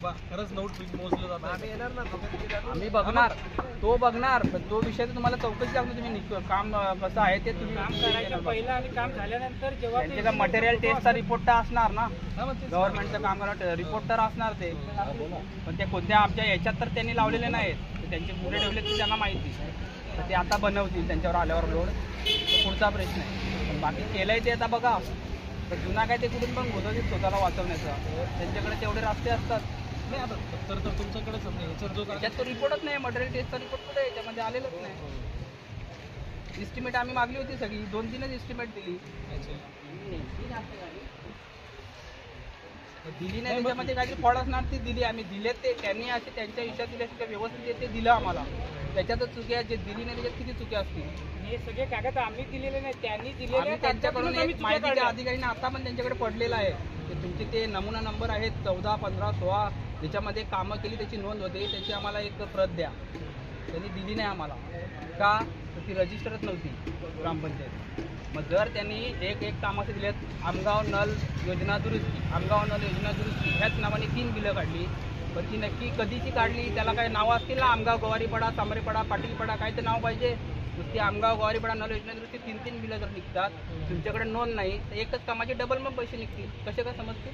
खरंच नोट मोजलं जातं. आम्ही येणार ना, आम्ही बघणार, तो बघणार, पण तो विषय तर तुम्हाला चौकशी लागणार. तुम्ही काम कसं आहे ते तुम्ही काम करायचं पहिलं आणि काम झाल्यानंतर जेव्हा त्यांचे मटेरियल टेस्टचा रिपोर्ट तर असणार ना, गव्हर्नमेंटचं काम करा रिपोर्ट तर असणार ते, पण ते कोणत्या आमच्या याच्यात तर त्यांनी लावलेले नाहीत. त्यांचे पुढे ठेवले ते त्यांना माहिती, तर ते आता बनवतील त्यांच्यावर आल्यावर लोड, पुढचा प्रश्न आहे. पण बाकी केलंय ते आता बघा. तर जुना काय ते कुठून पण होतं स्वतःला वाचवण्याचा, त्यांच्याकडे तेवढे रस्ते असतात. नाही आता तर तुमच्याकडेच नाही याच्यावर जो त्याच्यात तो रिपोर्टच नाही, मटेरियल टेस्टचा रिपोर्ट कुठे याच्यामध्ये आलेलंच नाही. इस्टिमेट आम्ही मागली होती सगळी, 2-3च इस्टिमेट दिली नाही. त्याच्यामध्ये काहीतरी फॉल्ट असणार ती दिली आम्ही, दिलेत ते त्यांनी असे त्यांच्या हिशोब दिले ते व्यवस्थित ते दिलं आम्हाला. त्याच्यातच चुक्या जे दिली नाही त्याच्यात किती चुक्या असतील. हे सगळे कागद आम्ही दिलेले नाही, त्यांनी दिलेले. त्यांच्याकडून एक माहिती अधिकारीने आता पण त्यांच्याकडे पडलेला आहे की तुमचे ते नमुना नंबर आहेत 14, 15, 16 ज्याच्यामध्ये कामं केली त्याची नोंद होते, त्याची आम्हाला एक प्रत द्या. त्यांनी दिली नाही आम्हाला का, तर ती रजिस्टरच नव्हती ग्रामपंचायत. मग जर त्यांनी एक कामाचे दिलेत, आमगाव नल योजना दुरुस्ती, आमगाव नल योजना दुरुस्ती ह्याच नावाने 3 बिलं काढली, पण ती नक्की कधीची काढली, त्याला काही नावं असतील ना, आमगाव गवारीपाडा, सामरेपाडा, पाटीलपाडा, काय ते नाव पाहिजे. नुसती आमगाव गवारीपाडा नल योजना दुरुस्ती 3 बिलं जर निघतात, तुमच्याकडे नोंद नाही तर एकच कामाचे डबल मग पैसे निघतील. कसे काय समजते?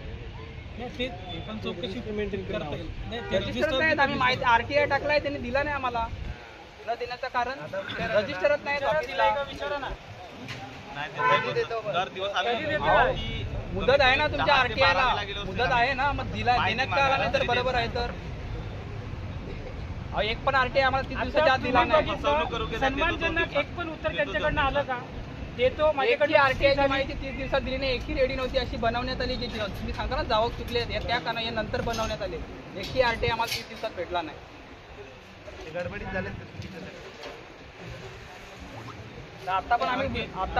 पण चौकशी मेंटेन करता येईल. रजिस्टर नाहीत, आम्ही माहिती RTI टाकलाय, त्यांनी दिला नाही आम्हाला. न देण्याचं कारण रजिस्टरच नाही. मुदत आहे ना तुमच्या RTI ला, मुदत आहे ना, मग दिला देण्यात का आला नाही तर बरोबर आहे. तर एक पण RTI आम्हाला 30 दिवसाच्या आत दिला नाही. सन्मानजनक एक पण उत्तर त्यांच्याकडनं आलं का? देतो माझ्याकडे RTI माहिती 30 दिवसात दिली नाही, एकही रेडी नव्हती, अशी बनवण्यात आली. जी तुम्ही सांगा ना जावक चुकले त्या कारण हे नंतर बनवण्यात आले. एकही RTI आम्हाला 30 दिवसात भेटला नाही. गडबडीत झाले. आता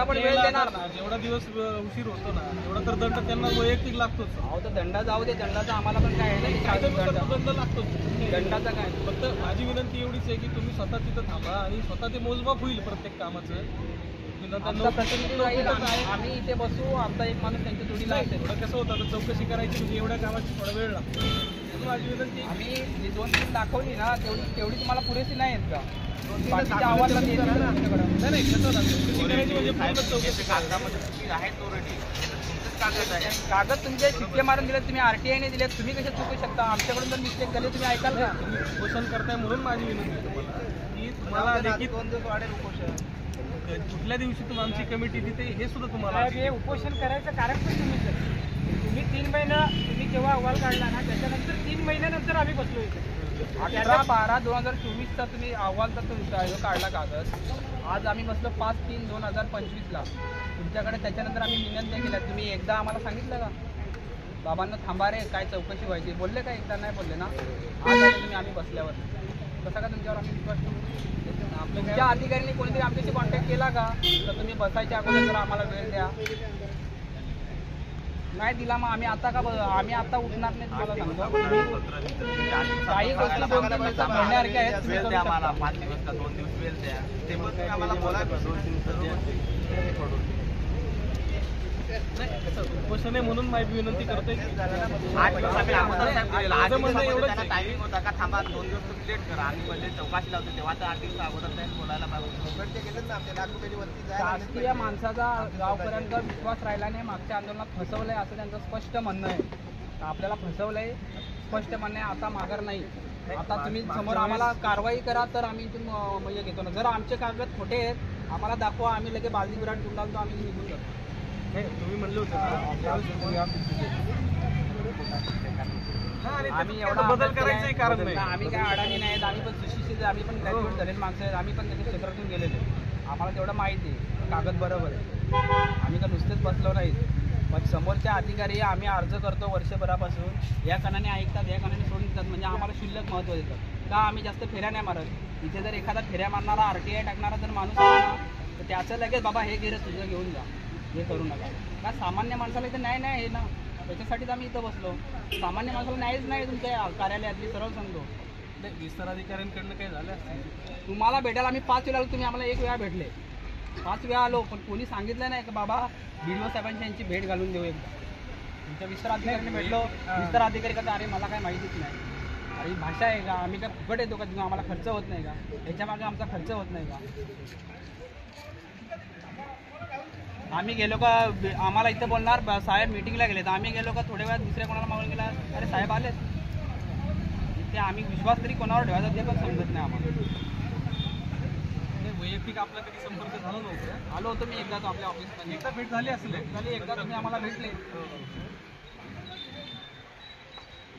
पण वेळ देणार ना. जेवढा दिवस उशीर होतो ना एवढा तर दंड त्यांना वैयक्तिक लागतोच. अहो तर दंड जाऊ दे, दंडाचा आम्हाला पण काय आहे ना, दंड लागतोच. दंडाचा काय, फक्त माझी विनंती एवढीच आहे की तुम्ही स्वतः तिथं थांबा आणि स्वतः ते मोजमाप होईल प्रत्येक कामाचं. आम्ही इथे बसू, आमचा एक माणूस त्यांच्या जोडीला आहे. कसं होतं तर चौकशी करायची म्हणजे एवढ्या कामाची थोडा वेळ लागतो. माझी विनंती, आम्ही जी 2-3 दाखवली ना तेवढी तुम्हाला पुरेशी नाही आहेत का? कागद तुमचे शिक्के मारून दिले, तुम्ही RTI ने दिले, तुम्ही कसे चुकू शकता? आमच्याकडून जर मिस्टेक झाली तुम्ही ऐकाल का? तुम्ही उपोषण करताय म्हणून माझी विनंती तुम्हाला की तुम्हाला देखील 2 दिवस वाढेल उपोषण. कुठल्या दिवशी तुम्ही आमची कमिटी देते हे सुद्धा तुम्हाला. हे उपोषण करायचं कारण पण तुम्ही सर, तुम्ही 3 महिना तुम्ही जेव्हा अहवाल काढला ना त्याच्यानंतर 3 महिन्यानंतर आम्ही बसलो इथे. 18/12/2024 तुम्ही अहवाल तर तुमचा काढला कागद. आज आम्ही बसलो 5/3/2025 तुमच्याकडे. त्याच्यानंतर आम्ही विनंती केल्या, तुम्ही एकदा आम्हाला सांगितलं का बाबांना थांबा रे काय चौकशी व्हायची, बोलले का? एकदा नाही बोलले ना. आज आले तुम्ही आम्ही बसल्यावर, कसा का तुमच्यावर आम्ही विश्वास ठेवू? तुमच्या अधिकाऱ्यांनी कोणीतरी आमच्याशी कॉन्टॅक्ट केला का तर तुम्ही बसायच्या अगोदर जर आम्हाला वेळ द्या. नाही दिला मग आम्ही आता उठणार नाही. तुम्हाला सांगतो काही गोष्टी 2-3 दिवसात म्हणण्यासारख्या आहेत. तुम्ही करू शकता. 5 दिवस का 2 दिवस वेळ द्या. ते मग आम्हाला उपोषण आहे म्हणून माझी विनंती करतोय. 8 दिवस आम्ही टायमिंग होता का थांबा 2 दिवस लेट करा आणि पहिले चौकशी लावतो तेव्हा तर 8 दिवस अगोदर त्यांनी बोलायला पाहिजे. राजकीय माणसाचा गावकऱ्यांचा विश्वास राहिला नाही. मागच्या आंदोलनात फसवलंय असं त्यांचं स्पष्ट म्हणणं आहे. आपल्याला फसवलंय स्पष्ट म्हणणं आहे. आता माघार नाही. आता तुम्ही समोर आम्हाला कारवाई करा तर आम्ही इथून म्हणजे घेतो ना. जर आमचे कागद खोटे आहेत आम्हाला दाखवा, आम्ही लगेच बालदी विराट घेऊन घालतो, आम्ही निघून जातो. तुम्ही म्हणले होते आम्ही एवढा बदल करायचं कारण नाही. आम्ही काय अडाणी नाहीत, आम्ही पण सुशिक्षित, आम्ही पण ग्रॅज्युएट झालेले माणसं आहेत, आम्ही पण त्याच्या क्षेत्रातून गेलेले. आम्हाला तेवढं माहिती आहे कागद बरोबर आहे. आम्ही का नुसतेच बसलो नाहीत. पण समोरच्या अधिकारी आम्ही अर्ज करतो वर्षभरापासून, या कानाने ऐकतात या कानाने सोडून देतात. म्हणजे आम्हाला शिल्लक महत्त्व देतात का? आम्ही जास्त फेऱ्या नाही मारत. इथे जर एखादा फेऱ्या मारणारा RTI टाकणारा जर माणूस आला ना तर त्याचं लगेच बाबा हे गेलं तुझं घेऊन जा, हे करू नका. का सामान्य माणसाला इथं न्याय नाही आहे ना, त्याच्यासाठीच आम्ही इथं बसलो. सामान्य माणसाला न्यायच नाही तुमच्या कार्यालयातली, सरळ सांगतो. विस्तार अधिकाऱ्यांकडनं काय झालं असतं तुम्हाला भेटायला आम्ही 5 वेळा आलो, तुम्ही आम्हाला 1 वेळा भेटले. 5 वेळा आलो पण कोणी सांगितलं नाही का बाबा BDO साहेबांची यांची भेट घालून देऊ एकदा. तुमच्या विस्तार अधिकाऱ्यांनी भेटलो, विस्तार अधिकारी का अरे मला काय माहितीच नाही, अरे ही भाषा आहे का, आम्ही काय फुकट येतो का, किंवा आम्हाला खर्च होत नाही का, ह्याच्यामागे आमचा खर्च होत नाही का. आम्ही गेलो का आम्हाला इथं बोलणार साहेब मीटिंगला गेले, तर आम्ही गेलो का थोड्या वेळात दुसऱ्या कोणाला मागून गेला अरे साहेब आलेत, ते आम्ही विश्वास तरी कोणावर ठेवायचा ते पण समजत नाही आम्हाला. वैयक्तिक आपला कधी संपर्क झाला नव्हता. आलो होतो मी एकदा तो आपल्या ऑफिसमध्ये, एकदा भेट झाली असेल. झाली एकदा तुम्ही आम्हाला भेटले.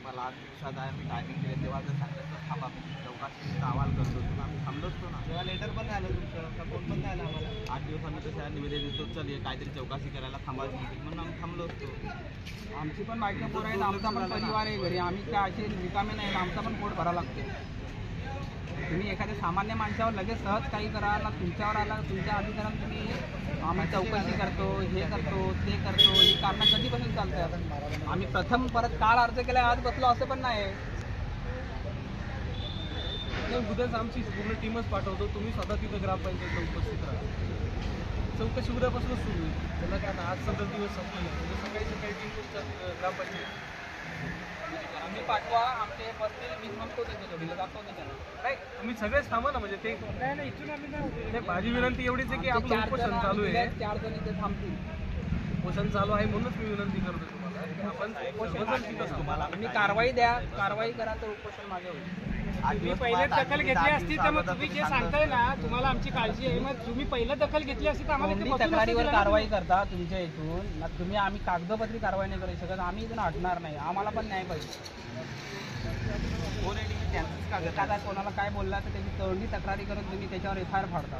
मला 8 दिवसात आहे मी टायमिंग दिले तेव्हा जर सांगितलं थांबा चौकशीचा अहवाल करतो तर आम्ही थांबलो असतो ना. तेव्हा लेटर पण नाही आलं तुमचं, सपोर्ट पण नाही आला आम्हाला. 8 दिवसांनी तसं निवेदन देतो चल हे काहीतरी चौकशी करायला थांबायची मीटिंग म्हणून आम्ही थांबलो असतो. आमची पण बायका पोरं आहेत, आमचा पण परिवार आहे घरी, आम्ही त्या असे रिकामे नाही, आमचा पण पोट भरावं लागते. तुम्ही एखाद्या सामान्य माणसावर लगेच सहज काही करा ना, तुमच्यावर आला तुमच्या अधिकारात तुम्ही आम्ही चौकशी करतो, हे करतो, ते करतो, ही कारणं कधीपासून चालतात. आम्ही प्रथम परत काळ अर्ज केला आज बसलो असं पण नाही. उद्याच आमची पूर्ण टीमच पाठवतो, तुम्ही स्वतः तिथं ग्रामपंचायतला उपस्थित राहा. चौकशी उद्यापासूनच सुरू होईल. त्याला काय आता आज 17 दिवस संपलेला आहे, म्हणजे सकाळी टीम तुमच्या ग्रामपंचायत आम्ही पाठवा, आमचे बसतील, मी म्हणतो त्याच्या जोडीला दाखवतो त्यांना. नाही तुम्ही सगळेच थांबा ना, म्हणजे ते नाही नाही इथून आम्ही नाही नाही, माझी विनंती एवढीच आहे की आपलं उपोषण चालू आहे, 4 जण इथे थांबतील. उपोषण चालू आहे म्हणूनच मी विनंती करतो तुम्हाला की आपण सर्वजण तिथं थांबा. तुम्ही कारवाई द्या, कारवाई करा तर उपोषण मागे होईल. तुम्ही पहिलं दखल घेतली असती तर मग तुम्ही जे सांगताय ना तुम्हाला आमची काळजी आहे, मग तुम्ही पहिलं दखल घेतली असती तर आम्हाला इथे तुम्ही बसून नसतं तक्रारीवर दिलं ना कारवाई तुम्ही. करता तुमच्या इथून, तुम्ही आम्ही कागदपत्री कारवाई नाही करू शकत, आम्ही इथून हटणार नाही, आम्हाला पण न्याय पाहिजे. फोन त्यांचंच कागद एखादा कोणाला काय बोलला तर त्याची तोंडी तक्रारी करून तुम्ही त्याच्यावर FIR फाडता.